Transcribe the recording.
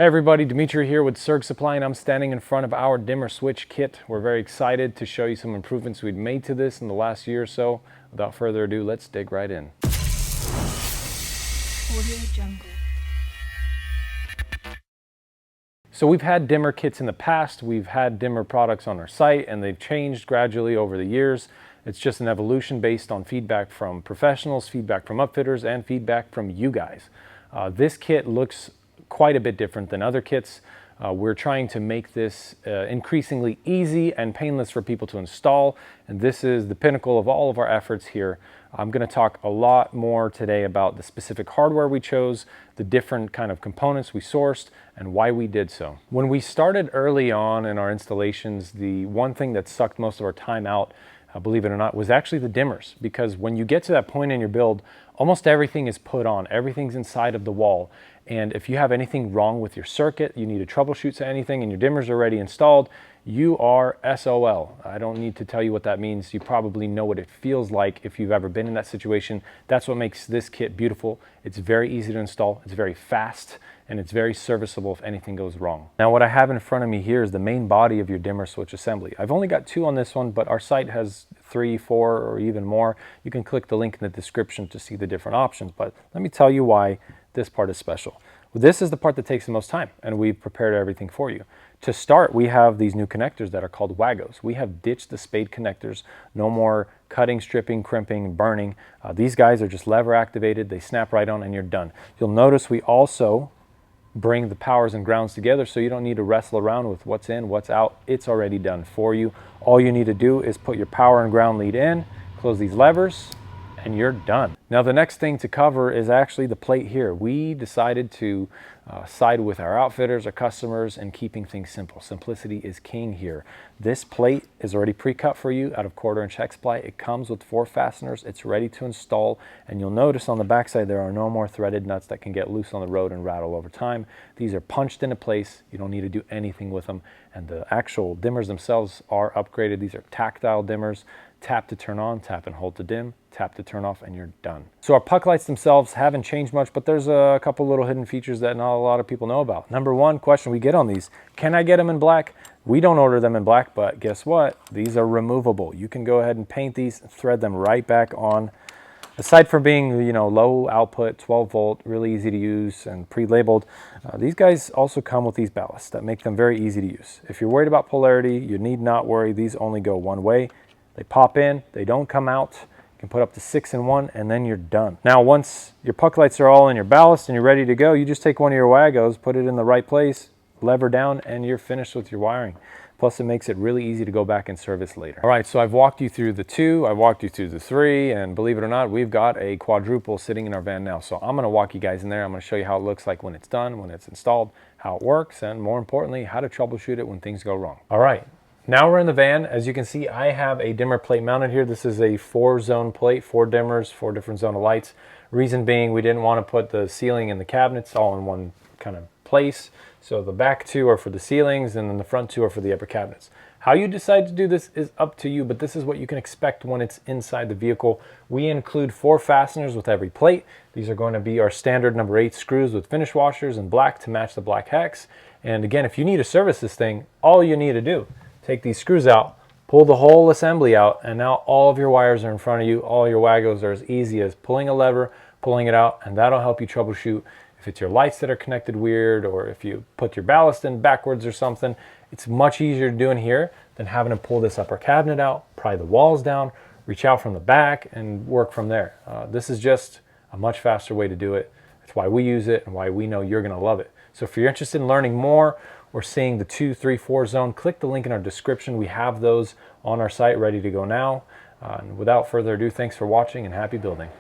Hey everybody, Dimitri here with Surg Supply, and I'm standing in front of our dimmer switch kit. We're very excited to show you some improvements we've made to this in the last year or so. Without further ado, let's dig right in. So we've had dimmer kits in the past, we've had dimmer products on our site, and they've changed gradually over the years. It's just an evolution based on feedback from professionals, feedback from upfitters, and feedback from you guys. This kit looks quite a bit different than other kits. We're trying to make this increasingly easy and painless for people to install, and this is the pinnacle of all of our efforts here. I'm going to talk a lot more today about the specific hardware we chose, the different kind of components we sourced, and why we did so. When we started early on in our installations, the one thing that sucked most of our time out, believe it or not, was actually the dimmers, because when you get to that point in your build, almost everything is put on, everything's inside of the wall. And if you have anything wrong with your circuit, you need to troubleshoot anything, and your dimmers are already installed, you are SOL. I don't need to tell you what that means. You probably know what it feels like if you've ever been in that situation. That's what makes this kit beautiful. It's very easy to install, it's very fast, and it's very serviceable if anything goes wrong. Now what I have in front of me here is the main body of your dimmer switch assembly. I've only got 2 on this one, but our site has 3, 4, or even more. You can click the link in the description to see the different options, but let me tell you why this part is special. This is the part that takes the most time, and we've prepared everything for you. To start, we have these new connectors that are called WAGOs. We have ditched the spade connectors. No more cutting, stripping, crimping, burning. These guys are just lever activated. They snap right on and you're done. You'll notice we also bring the powers and grounds together, so you don't need to wrestle around with what's in, what's out. It's already done for you. All you need to do is put your power and ground lead in, close these levers, and you're done. Now the next thing to cover is actually the plate here. We decided to side with our outfitters, our customers, and keeping things simple. Simplicity is king here. This plate is already pre-cut for you out of 1/4" hex ply. It comes with 4 fasteners. It's ready to install, and you'll notice on the backside there are no more threaded nuts that can get loose on the road and rattle over time. These are punched into place. You don't need to do anything with them, and the actual dimmers themselves are upgraded. These are tactile dimmers. Tap to turn on, tap and hold to dim, tap to turn off, and you're done. So our puck lights themselves haven't changed much, but there's a couple little hidden features that not a lot of people know about. Number one question we get on these, can I get them in black? We don't order them in black, but guess what? These are removable. You can go ahead and paint these, thread them right back on. Aside from being, low output, 12 volt, really easy to use and pre-labeled, these guys also come with these ballasts that make them very easy to use. If you're worried about polarity, you need not worry. These only go one way. They pop in, they don't come out. You can put up to 6 in one, and then you're done. Now, once your puck lights are all in your ballast and you're ready to go, you just take one of your WAGOs, put it in the right place, lever down, and you're finished with your wiring. Plus, it makes it really easy to go back and service later. All right, so I've walked you through the 2, I walked you through the 3, and believe it or not, we've got a quadruple sitting in our van now. So I'm gonna walk you guys in there. I'm gonna show you how it looks like when it's done, when it's installed, how it works, and more importantly, how to troubleshoot it when things go wrong. All right. Now we're in the van. As you can see, I have a dimmer plate mounted here. This is a 4-zone plate, 4 dimmers, 4 different zone of lights. Reason being, we didn't want to put the ceiling and the cabinets all in one kind of place. So the back 2 are for the ceilings, and then the front 2 are for the upper cabinets. How you decide to do this is up to you, but this is what you can expect when it's inside the vehicle. We include 4 fasteners with every plate. These are going to be our standard number 8 screws with finish washers in black to match the black hex. And again, if you need to service this thing, all you need to do, take these screws out, pull the whole assembly out, and now all of your wires are in front of you. All your WAGOs are as easy as pulling a lever, pulling it out, and that'll help you troubleshoot if it's your lights that are connected weird, or if you put your ballast in backwards or something. It's much easier to do in here than having to pull this upper cabinet out, pry the walls down, reach out from the back, and work from there. This is just a much faster way to do it. That's why we use it and why we know you're going to love it. So if you're interested in learning more or seeing the 2, 3, 4 zone, click the link in our description. We have those on our site ready to go now. And without further ado, thanks for watching and happy building.